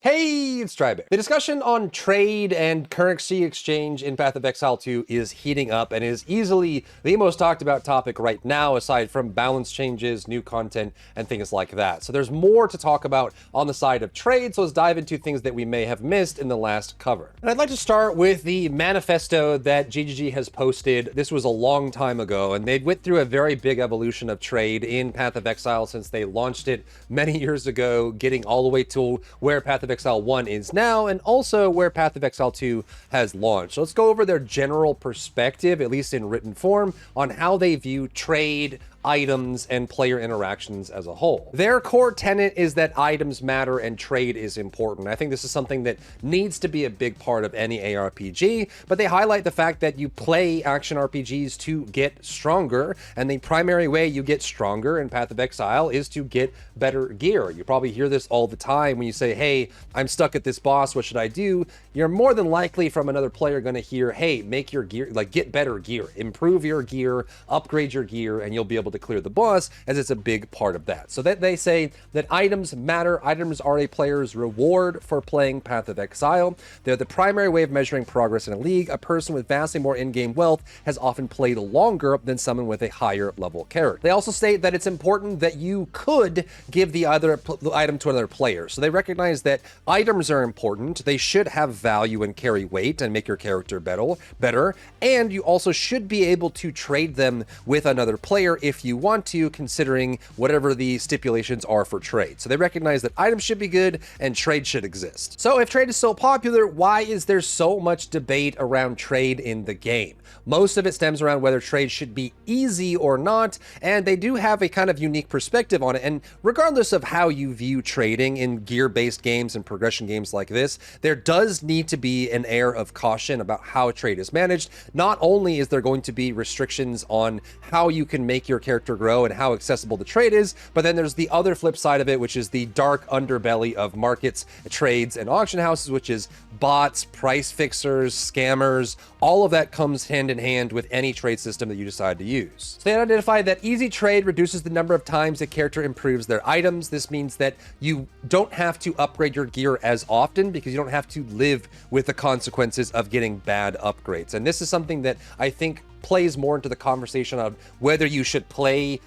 Hey, it's Drybear. The discussion on trade and currency exchange in Path of Exile 2 is heating up and is easily the most talked about topic right now, aside from balance changes, new content, and things like that. So there's more to talk about on the side of trade, so let's dive into things that we may have missed in the last cover. And I'd like to start with the manifesto that GGG has posted. This was a long time ago, and they went through a very big evolution of trade in Path of Exile since they launched it many years ago, getting all the way to where Path of Exile 1 is now, and also where Path of Exile 2 has launched. So let's go over their general perspective, at least in written form, on how they view trade, items, and player interactions as a whole. Their core tenet is that items matter and trade is important. I think this is something that needs to be a big part of any ARPG, but they highlight the fact that you play action RPGs to get stronger, and the primary way you get stronger in Path of Exile is to get better gear. You probably hear this all the time when you say, hey, I'm stuck at this boss, what should I do? You're more than likely from another player going to hear, hey, make your gear, like get better gear, improve your gear, upgrade your gear, and you'll be able to clear the boss, as it's a big part of that. So that they say that items matter. Items are a player's reward for playing Path of Exile. They're the primary way of measuring progress in a league. A person with vastly more in-game wealth has often played longer than someone with a higher level character. They also state that it's important that you could give the item to another player. So they recognize that items are important. They should have value and carry weight and make your character better. And you also should be able to trade them with another player if you want to, considering whatever the stipulations are for trade. So they recognize that items should be good and trade should exist. So if trade is so popular, why is there so much debate around trade in the game? Most of it stems around whether trade should be easy or not, and they do have a kind of unique perspective on it. And regardless of how you view trading in gear-based games and progression games like this, there does need to be an air of caution about how trade is managed. Not only is there going to be restrictions on how you can make your character grow and how accessible the trade is, but then there's the other flip side of it, which is the dark underbelly of markets, trades, and auction houses, which is bots, price fixers, scammers. All of that comes hand in hand with any trade system that you decide to use. So they identify that easy trade reduces the number of times a character improves their items. This means that you don't have to upgrade your gear as often because you don't have to live with the consequences of getting bad upgrades. And this is something that I think plays more into the conversation of whether you should play,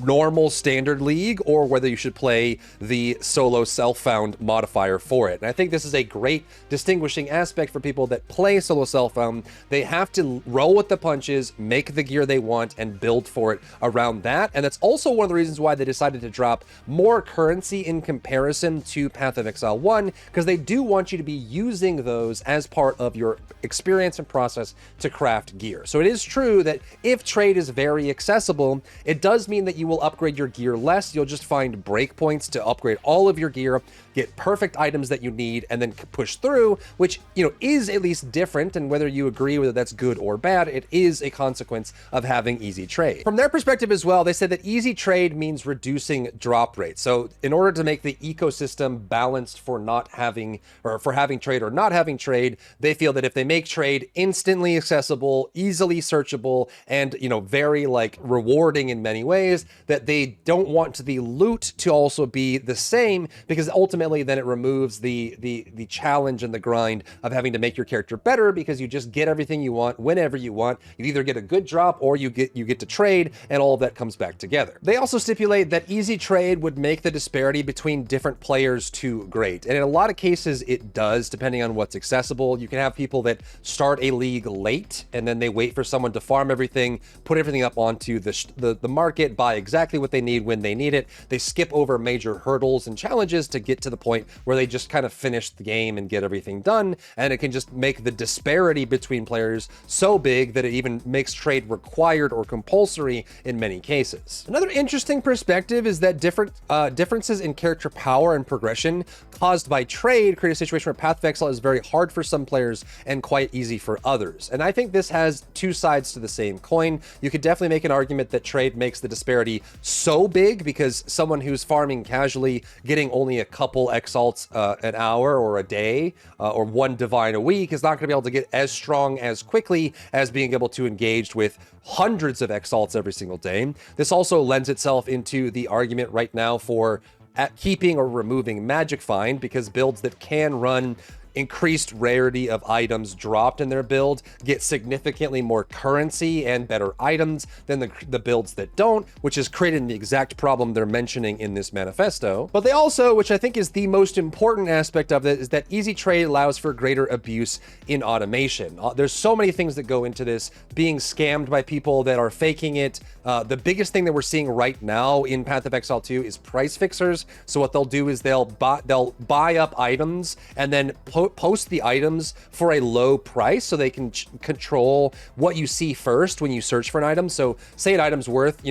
normal standard league or whether you should play the solo self-found modifier for it. And I think this is a great distinguishing aspect for people that play solo self-found. They have to roll with the punches, make the gear they want, and build for it around that. And that's also one of the reasons why they decided to drop more currency in comparison to Path of Exile 1, because they do want you to be using those as part of your experience and process to craft gear. So it is true that if trade is very accessible, it does mean that you will upgrade your gear less. You'll just find breakpoints to upgrade all of your gear, get perfect items that you need, and then push through, which, is at least different. And whether you agree whether that's good or bad, it is a consequence of having easy trade. From their perspective as well, they said that easy trade means reducing drop rates. So in order to make the ecosystem balanced for not having, or for having trade or not having trade, they feel that if they make trade instantly accessible, easily searchable, and, very rewarding in many ways, that they don't want the loot to also be the same, because ultimately then it removes the challenge and the grind of having to make your character better, because you just get everything you want whenever you want. You either get a good drop or you get to trade, and all of that comes back together. They also stipulate that easy trade would make the disparity between different players too great. And in a lot of cases it does, depending on what's accessible. You can have people that start a league late and then they wait for someone to farm everything, put everything up onto the market, buy exactly what they need when they need it. They skip over major hurdles and challenges to get to the point where they just kind of finish the game and get everything done. And it can just make the disparity between players so big that it even makes trade required or compulsory in many cases. Another interesting perspective is that differences in character power and progression caused by trade create a situation where Path of Exile is very hard for some players and quite easy for others. And I think this has two sides to the same coin. You could definitely make an argument that trade makes the disparity so big because someone who's farming casually, getting only a couple exalts an hour or a day or one divine a week is not going to be able to get as strong as quickly as being able to engage with hundreds of exalts every single day. This also lends itself into the argument right now for at keeping or removing Magic Find, because builds that can run increased rarity of items dropped in their build get significantly more currency and better items than the builds that don't, which is creating the exact problem they're mentioning in this manifesto. But they also, which I think is the most important aspect of it, is that easy trade allows for greater abuse in automation. There's so many things that go into this, being scammed by people that are faking it. The biggest thing that we're seeing right now in Path of Exile 2 is price fixers. So what they'll do is they'll buy up items and then post the items for a low price so they can control what you see first when you search for an item. So say an item's worth,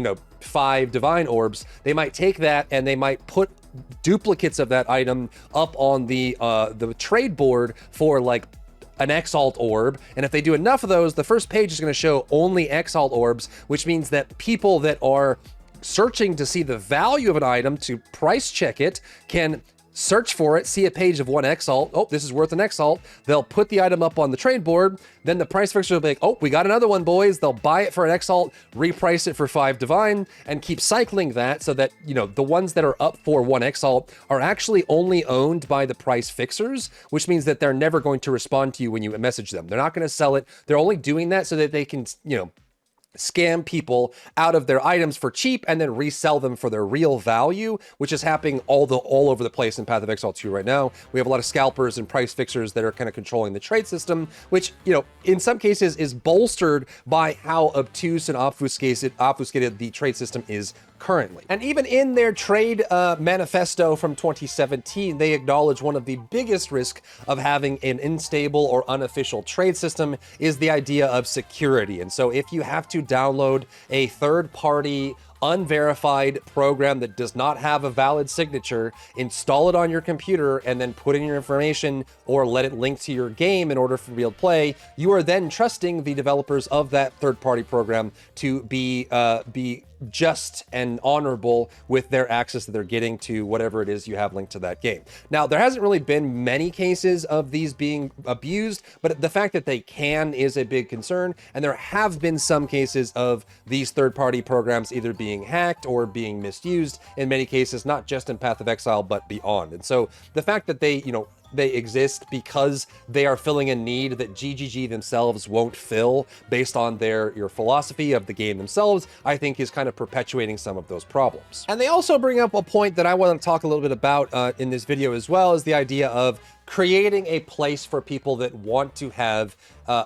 5 divine orbs, they might take that and they might put duplicates of that item up on the trade board for like an Exalt orb, and if they do enough of those, the first page is going to show only Exalt orbs, which means that people that are searching to see the value of an item to price check it can search for it, see a page of 1 Exalt. Oh, this is worth an Exalt. They'll put the item up on the trade board. Then the price fixer will be like, oh, we got another one, boys. They'll buy it for an Exalt, reprice it for 5 divine, and keep cycling that so that, the ones that are up for 1 Exalt are actually only owned by the price fixers, which means that they're never going to respond to you when you message them. They're not going to sell it. They're only doing that so that they can, scam people out of their items for cheap and then resell them for their real value, which is happening all over the place in Path of Exile 2 right now. We have a lot of scalpers and price fixers that are kind of controlling the trade system, which, in some cases is bolstered by how obtuse and obfuscated the trade system is currently. And even in their trade manifesto from 2017, they acknowledge one of the biggest risks of having an unstable or unofficial trade system is the idea of security. And so if you have to download a third-party unverified program that does not have a valid signature, install it on your computer, and then put in your information or let it link to your game in order for real play, you are then trusting the developers of that third-party program to be just and honorable with their access that they're getting to whatever it is you have linked to that game. Now, there hasn't really been many cases of these being abused, but the fact that they can is a big concern, and there have been some cases of these third-party programs either being hacked or being misused, in many cases, not just in Path of Exile, but beyond. And so the fact that they exist because they are filling a need that GGG themselves won't fill based on your philosophy of the game themselves, I think is kind of perpetuating some of those problems. And they also bring up a point that I want to talk a little bit about in this video as well, is the idea of creating a place for people that want to have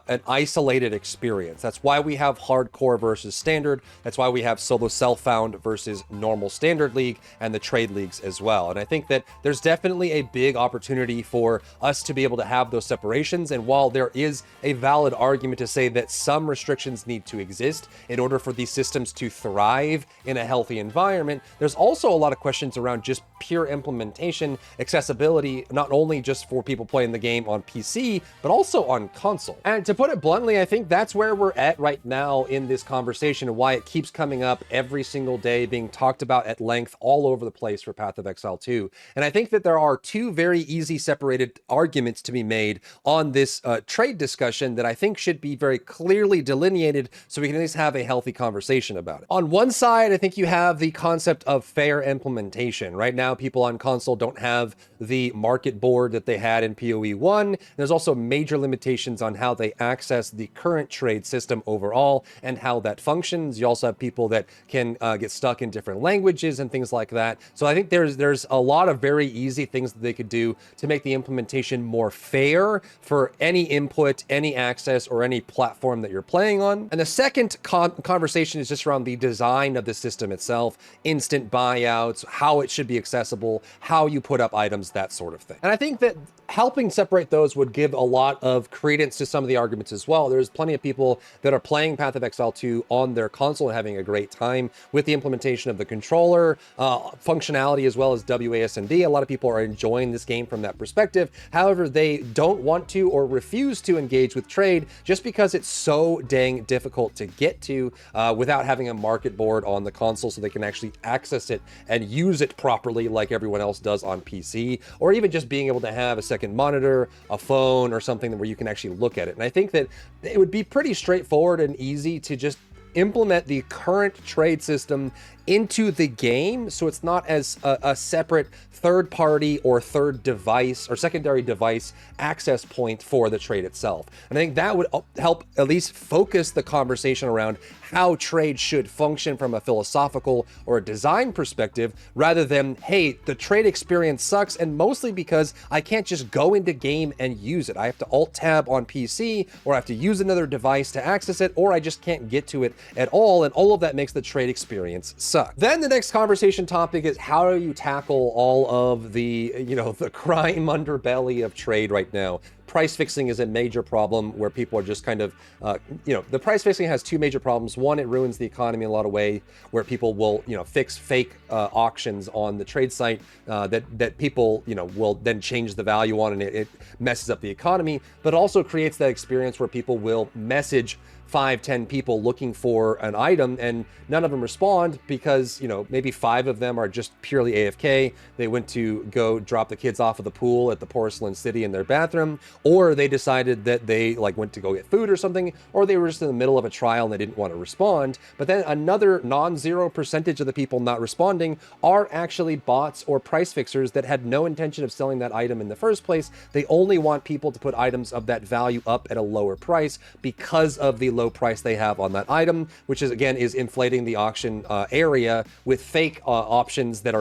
an isolated experience. That's why we have hardcore versus standard. That's why we have solo self-found versus normal standard league and the trade leagues as well. And I think that there's definitely a big opportunity for us to be able to have those separations. And while there is a valid argument to say that some restrictions need to exist in order for these systems to thrive in a healthy environment, there's also a lot of questions around just pure implementation, accessibility, not only just for people playing the game on PC, but also on console. And to put it bluntly, I think that's where we're at right now in this conversation and why it keeps coming up every single day, being talked about at length all over the place for Path of Exile 2. And I think that there are two very easy separated arguments to be made on this trade discussion that I think should be very clearly delineated so we can at least have a healthy conversation about it. On one side, I think you have the concept of fair implementation. Right now, people on console don't have the market board that they had in PoE 1. There's also major limitations on how they access the current trade system overall and how that functions. You also have people that can get stuck in different languages and things like that. So I think there's a lot of very easy things that they could do to make the implementation more fair for any input, any access, or any platform that you're playing on. And the second conversation is just around the design of the system itself, instant buyouts, how it should be accessible, how you put up items, that sort of thing. And I think that helping separate those would give a lot of credence to some of the arguments as well. There's plenty of people that are playing Path of Exile 2 on their console and having a great time with the implementation of the controller, functionality, as well as WASD. A lot of people are enjoying this game from that perspective. However, they don't want to or refuse to engage with trade just because it's so dang difficult to get to without having a market board on the console so they can actually access it and use it properly like everyone else does on PC, or even just being able to have a second monitor, a phone, or something where you can actually look at it. And I think that it would be pretty straightforward and easy to just implement the current trade system into the game, so it's not as a separate third party or third device or secondary device access point for the trade itself. And I think that would help at least focus the conversation around how trade should function from a philosophical or a design perspective, rather than, hey, the trade experience sucks, and mostly because I can't just go into game and use it. I have to alt-tab on PC, or I have to use another device to access it, or I just can't get to it at all, and all of that makes the trade experience suck. Then the next conversation topic is, how do you tackle all of the, the crime underbelly of trade right now? Price fixing is a major problem where people are just kind of, the price fixing has two major problems. One, it ruins the economy in a lot of ways, where people will, fix fake auctions on the trade site that people, will then change the value on, and it messes up the economy. But also creates that experience where people will message 5-10 people looking for an item, and none of them respond because, maybe 5 of them are just purely AFK. They went to go drop the kids off of the pool at the Porcelain City in their bathroom, or they decided that they went to go get food or something, or they were just in the middle of a trial and they didn't want to respond. But then another non-zero percentage of the people not responding are actually bots or price fixers that had no intention of selling that item in the first place. They only want people to put items of that value up at a lower price because of the low price they have on that item, which is inflating the auction area with fake options that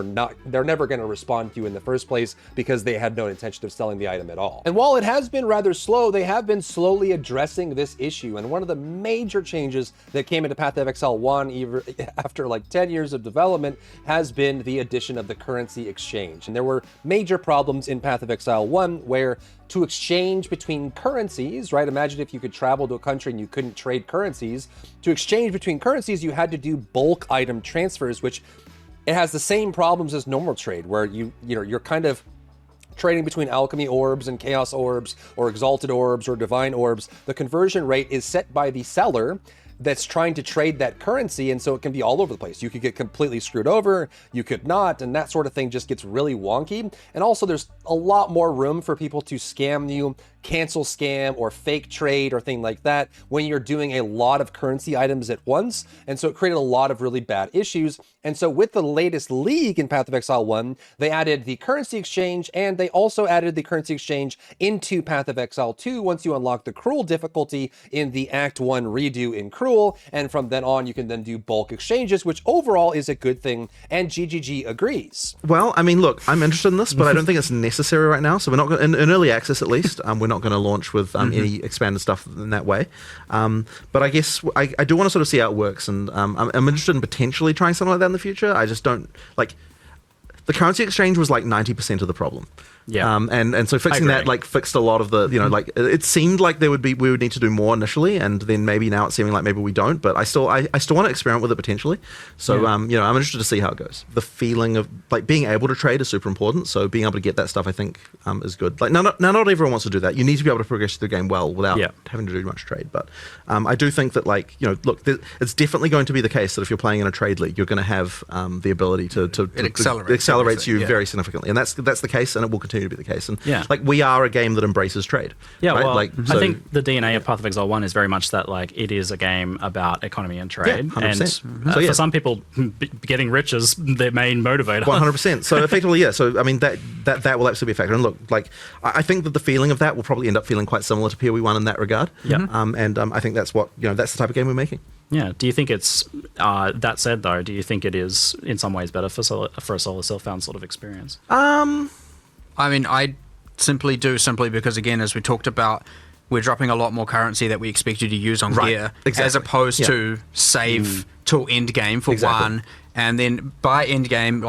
they're never going to respond to you in the first place because they had no intention of selling the item at all. And while it has been rather slow, they have been slowly addressing this issue. And one of the major changes that came into Path of Exile 1 even after 10 years of development has been the addition of the currency exchange. And there were major problems in Path of Exile 1 where to exchange between currencies, right? Imagine if you could travel to a country and you couldn't trade currencies. To exchange between currencies, you had to do bulk item transfers, which it has the same problems as normal trade, where you're kind of trading between alchemy orbs and chaos orbs or exalted orbs or divine orbs. The conversion rate is set by the seller that's trying to trade that currency, and so it can be all over the place. You could get completely screwed over, you could not, and that sort of thing just gets really wonky. And also there's a lot more room for people to scam you, cancel scam, or fake trade or thing like that when you're doing a lot of currency items at once. And so it created a lot of really bad issues. And so with the latest league in Path of Exile 1, they added the currency exchange, and they also added the currency exchange into Path of Exile 2 once you unlock the Cruel difficulty in the Act 1 redo in Cruel. And from then on, you can then do bulk exchanges, which overall is a good thing. And GGG agrees. Well, I mean, look, I'm interested in this, but I don't think it's necessary right now. So we're not going, in early access at least, we're not going to launch with any expanded stuff in that way. But I guess I do want to sort of see how it works, and I'm interested in potentially trying something like that in the future. I just don't like. The currency exchange was 90% of the problem. Yeah. And so fixing that fixed a lot of the, it seemed like we would need to do more initially, and then maybe now it's seeming like maybe we don't, but I still want to experiment with it potentially. So I'm interested to see how it goes. The feeling of being able to trade is super important. So being able to get that stuff, I think, is good. Not everyone wants to do that. You need to be able to progress through the game well without having to do much trade. But I do think that look, it's definitely going to be the case that if you're playing in a trade league, you're going to have the ability to accelerates you very significantly, and that's the case, and it will continue to be the case. And we are a game that embraces trade. Yeah, right? I think the DNA of Path of Exile 1 is very much that it is a game about economy and trade. Yeah, 100%. And for some people, getting rich is their main motivator. 100%. So effectively, So I mean that will absolutely be a factor. And look, I think that the feeling of that will probably end up feeling quite similar to PoE1 in that regard. Yeah. I think that's what that's the type of game we're making. Yeah. Do you think it's that said though? Do you think it is in some ways better for a solo self-found sort of experience? I mean, I simply because again, as we talked about, we're dropping a lot more currency that we expect you to use on gear, as opposed to save till end game for one, and then by end game,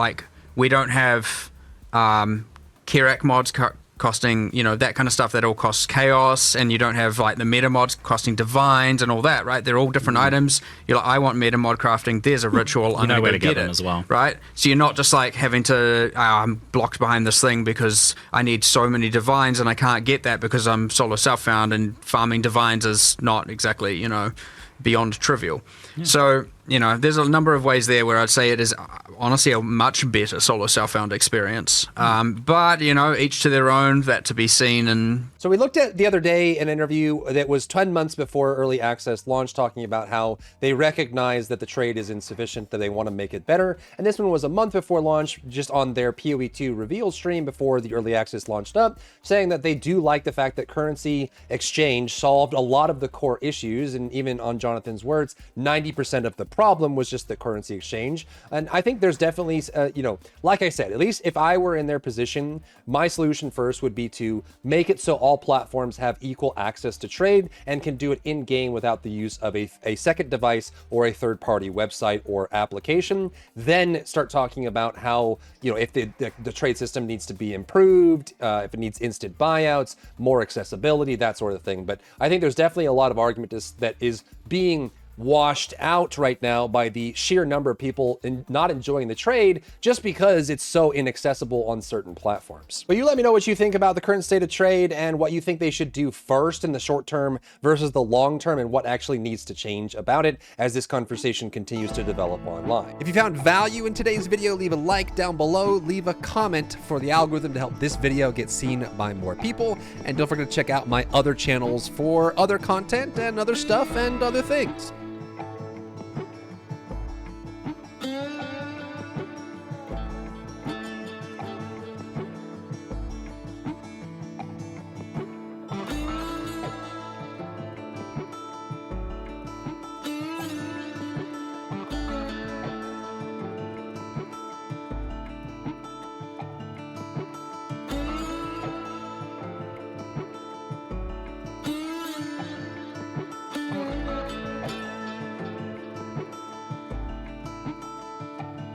we don't have Kirak mods costing, that kind of stuff that all costs chaos, and you don't have the meta mods costing divines and all that, right? They're all different items. You're I want meta mod crafting. There's a ritual. You know where to get them as well, right? So you're not just having to. I'm blocked behind this thing because I need so many divines and I can't get that because I'm solo self-found, and farming divines is not exactly beyond trivial. Yeah. So there's a number of ways there where I'd say it is honestly a much better solo self-found experience. But, each to their own, that to be seen. And so we looked at the other day an interview that was 10 months before early access launch, talking about how they recognize that the trade is insufficient, that they want to make it better. And this one was a month before launch, just on their PoE2 reveal stream before the early access launched up, saying that they do like the fact that currency exchange solved a lot of the core issues. And even on Jonathan's words, 90% of the problem was just the currency exchange. And I think there's definitely, like I said, at least if I were in their position, my solution first would be to make it so all platforms have equal access to trade and can do it in game without the use of a second device or a third-party website or application. Then start talking about how, if the trade system needs to be improved, if it needs instant buyouts, more accessibility, that sort of thing. But I think there's definitely a lot of argument that is being washed out right now by the sheer number of people not enjoying the trade just because it's so inaccessible on certain platforms. But you let me know what you think about the current state of trade and what you think they should do first in the short term versus the long term, and what actually needs to change about it as this conversation continues to develop online. If you found value in today's video, leave a like down below, leave a comment for the algorithm to help this video get seen by more people, and don't forget to check out my other channels for other content and other stuff and other things.